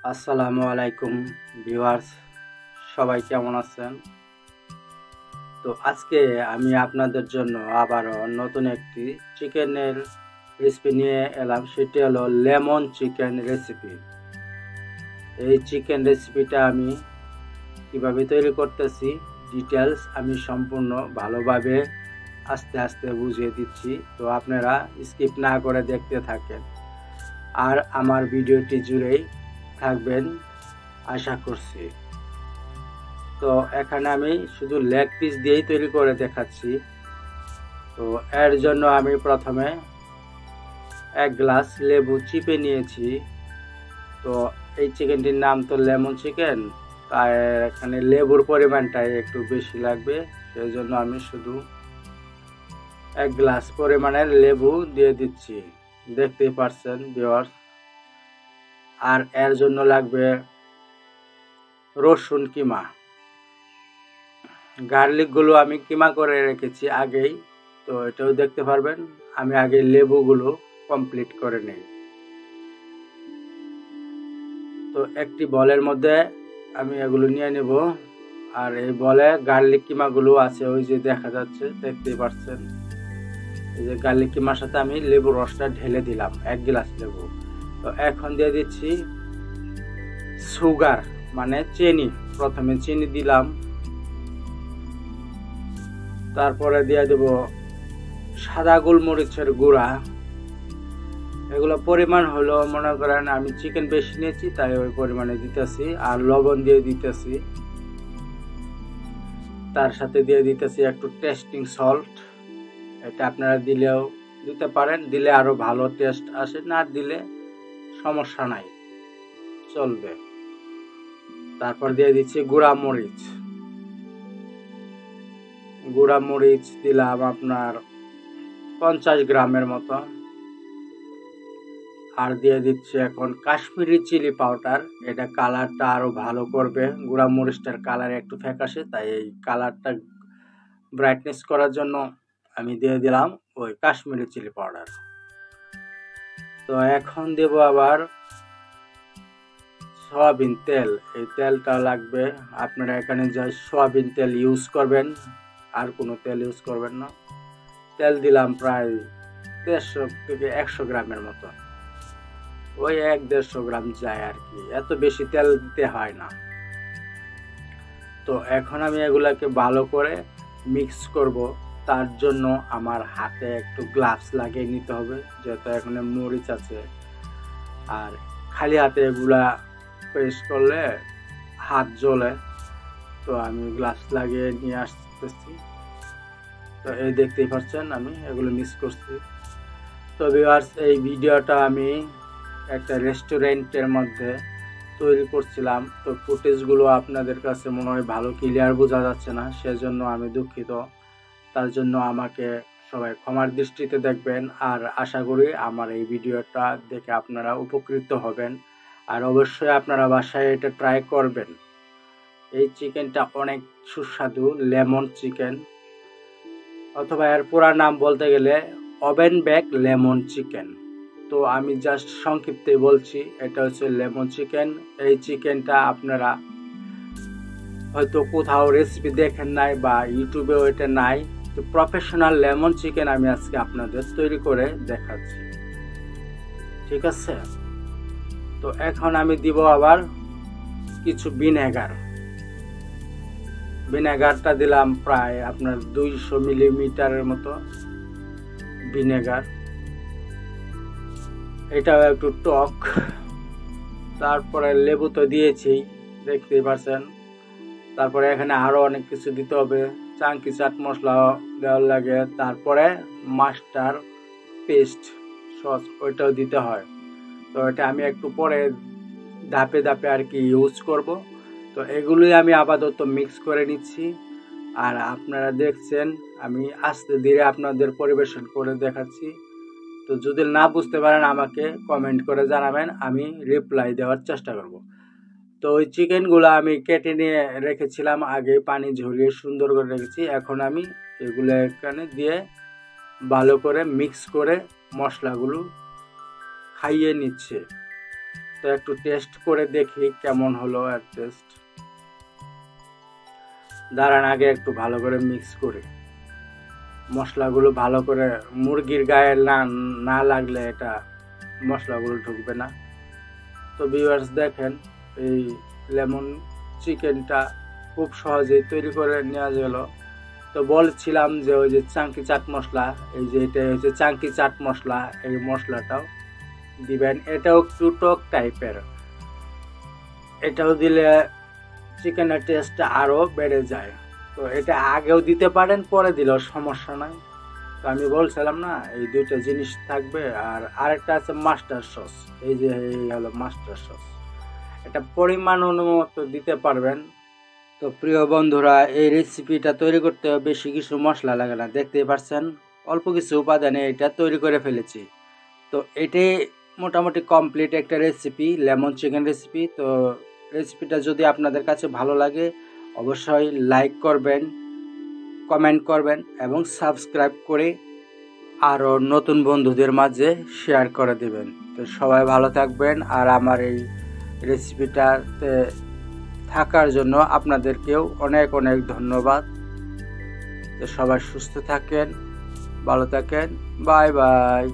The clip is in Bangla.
আসসালামু আলাইকুম ভিউয়ার্স, সবাই কেমন আছেন? তো আজকে আমি আপনাদের জন্য আবারও নতুন একটি চিকেনের রেসিপি নিয়ে এলাম। সেটি হলো লেমন চিকেন রেসিপি। এই চিকেন রেসিপিটা আমি কিভাবে তৈরি করতেছি ডিটেলস আমি সম্পূর্ণ ভালোভাবে আস্তে আস্তে বুঝিয়ে দিচ্ছি, তো আপনারা স্কিপ না করে দেখতে থাকেন আর আমার ভিডিওটি জুড়েই থাকবেন আশা করছি। তো এখানে আমি শুধু লেগ পিস দিয়েই তৈরি করে দেখাচ্ছি। তো এর জন্য আমি প্রথমে 1 গ্লাস লেবু চিপে নিয়েছি। তো এই চিকেনটির নাম তো লেমন চিকেন, তাই এখানে লেবুর পরিমাণটাই একটু বেশি লাগবে, সেই জন্য আমি শুধু 1 গ্লাস পরিমাণের লেবু দিয়ে দিচ্ছি, দেখতেই পারছেন ভিউয়ার্স। আর এর জন্য লাগবে রসুন কিমা। গার্লিকগুলো আমি কিমা করে রেখেছি আগেই, তো এটাও দেখতে পারবেন। আমি আগে লেবুগুলো কমপ্লিট করে নেই। তো একটি বলের মধ্যে আমি এগুলো নিয়ে নেব। আর এই বলে গার্লিক কিমাগুলো আছে, ওই যে দেখা যাচ্ছে, দেখতেই পাচ্ছেন। এই যে গার্লিক কিমার সাথে আমি লেবু রসটা ঢেলে দিলাম, 1 গ্লাস লেবু। তো এখন দিয়ে দিচ্ছি সুগার, মানে চিনি। প্রথমে চিনি দিলাম, তারপরে দিয়ে দেব সাদা গোলমরিচের গুঁড়া। এগুলো পরিমাণ হলো, মনে করেন আমি চিকেন বেশি নিয়েছি তাই ওই পরিমাণে দিতেছি। আর লবণ দিয়ে দিতেছি, তার সাথে দিয়ে দিতেছি একটু টেস্টিং সল্ট। এটা আপনারা দিলেও দিতে পারেন, দিলে আরো ভালো টেস্ট আসে, না দিলে সমস্যা নাই, চলবে। তারপর দিয়ে দিচ্ছি গুঁড়া মরিচ। গুঁড়া মরিচ দিলাম আপনার 50 গ্রামের মতো। আর দিয়ে দিচ্ছি এখন কাশ্মীরি চিলি পাউডার। এটা কালারটা আরো ভালো করবে, গুঁড়া মরিচটার কালার একটু ফ্যাকাশে, তাই এই কালারটা ব্রাইটনেস করার জন্য আমি দিয়ে দিলাম ওই কাশ্মীরি চিলি পাউডার। তো এখন দেব আবার সয়াবিন তেল। এই তেলটা লাগবে, আপনারা এখানে যা সয়াবিন তেল ইউজ করবেন, আর কোনো তেল ইউজ করবেন না। তেল দিলাম প্রায় 150 থেকে 100 গ্রামের মতো, ওই 1-150 গ্রাম যায় আর কি, এত বেশি তেল দিতে হয় না। তো এখন আমি এগুলাকে ভালো করে মিক্স করব। তার জন্য আমার হাতে একটু গ্লাভস লাগিয়ে নিতে হবে, যেহেতু এখানে মরিচ আছে। আর খালি হাতে এগুলা পেস্ট করলে হাত জ্বলে, তো আমি গ্লাভস লাগিয়ে নিয়ে আসতেছি। তো এই দেখতেই পাচ্ছেন আমি এগুলো মিক্স করছি। তো ভিউয়ার্স, এই ভিডিওটা আমি একটা রেস্টুরেন্টের মধ্যে তৈরি করছিলাম, তো ফুটেজগুলো আপনাদের কাছে মনে হয় ভালো ক্লিয়ার বোঝা যাচ্ছে না, সেজন্য আমি দুঃখিত। তার জন্য আমাকে সবাই ক্ষমার দৃষ্টিতে দেখবেন। আর আশা করি আমার এই ভিডিওটা দেখে আপনারা উপকৃত হবেন, আর অবশ্যই আপনারা বাসায় এটা ট্রাই করবেন। এই চিকেনটা অনেক সুস্বাদু, লেমন চিকেন, অথবা এর পুরা নাম বলতে গেলে ওভেন বেক লেমন চিকেন। তো আমি জাস্ট সংক্ষিপ্তে বলছি, এটা হচ্ছে লেমন চিকেন। এই চিকেনটা আপনারা হয়তো কোথাও রেসিপি দেখেন নাই বা ইউটিউবেও এটা নাই। তো প্রফেশনাল লেমন চিকেন আমি আজকে আপনাদের তৈরি করে দেখাচ্ছি, ঠিক আছে? তো এখন আমি দিব আবার কিছু ভিনেগার। ভিনেগারটা দিলাম প্রায় আপনার 200 মিলিমিটারের মতো ভিনেগার। এটাও একটু টক। তারপরে লেবু তো দিয়েছি, দেখতেই পাচ্ছেন। তারপরে এখানে আরো অনেক কিছু দিতে হবে, চাঙ্কি চাট মশলা দেওয়ার লাগে, তারপরে মাস্টার পেস্ট সস ওইটাও দিতে হয়। তো এটা আমি একটু পরে ধাপে ধাপে আর কি ইউজ করব। তো এগুলোই আমি আপাতত মিক্স করে নিচ্ছি। আর আপনারা দেখছেন আমি আস্তে ধীরে আপনাদের পরিবেশন করে দেখাচ্ছি। তো যদি না বুঝতে পারেন আমাকে কমেন্ট করে জানাবেন, আমি রিপ্লাই দেওয়ার চেষ্টা করব। তো ওই চিকেনগুলো আমি কেটে নিয়ে রেখেছিলাম আগে, পানি ঝরিয়ে সুন্দর করে রেখেছি। এখন আমি এগুলো এখানে দিয়ে ভালো করে মিক্স করে মশলাগুলো খাইয়ে নিচ্ছে। তো একটু টেস্ট করে দেখি কেমন হলো এর টেস্ট। দাঁড়ান আগে একটু ভালো করে মিক্স করি, মশলাগুলো ভালো করে মুরগির গায়ে না লাগলে এটা মশলাগুলো ঢুকবে না। তো ভিউয়ার্স দেখেন এই লেমন চিকেনটা খুব সহজেই তৈরি করে নেওয়া গেল। তো বলছিলাম যে ওই যে চাঙ্কি চাট মশলা, এই যে এটা হচ্ছে চাঙ্কি চাট মশলা, এই মশলাটাও দিবেন। এটাও একটু টক টাইপের, এটাও দিলে চিকেনের টেস্টটা আরও বেড়ে যায়। তো এটা আগেও দিতে পারেন, পরে দিলেও সমস্যা নাই। তো আমি বলছিলাম না এই দুইটা জিনিস থাকবে। আর আরেকটা আছে মাস্টার সস, এই যে এই হলো মাস্টার সস, এটা পরিমাণ অনুমতো দিতে পারবেন। তো প্রিয় বন্ধুরা, এই রেসিপিটা তৈরি করতে বেশি কিছু মশলা লাগে না, দেখতেই পাচ্ছেন অল্প কিছু উপাদানে এটা তৈরি করে ফেলেছি। তো এটাই মোটামুটি কমপ্লিট একটা রেসিপি, লেমন চিকেন রেসিপি। তো রেসিপিটা যদি আপনাদের কাছে ভালো লাগে অবশ্যই লাইক করবেন, কমেন্ট করবেন এবং সাবস্ক্রাইব করে আরও নতুন বন্ধুদের মাঝে শেয়ার করে দেবেন। তো সবাই ভালো থাকবেন, আর আমার এই রেসিপিটাতে থাকার জন্য আপনাদেরকেও অনেক অনেক ধন্যবাদ। তো সবাই সুস্থ থাকেন, ভালো থাকেন, বাই বাই।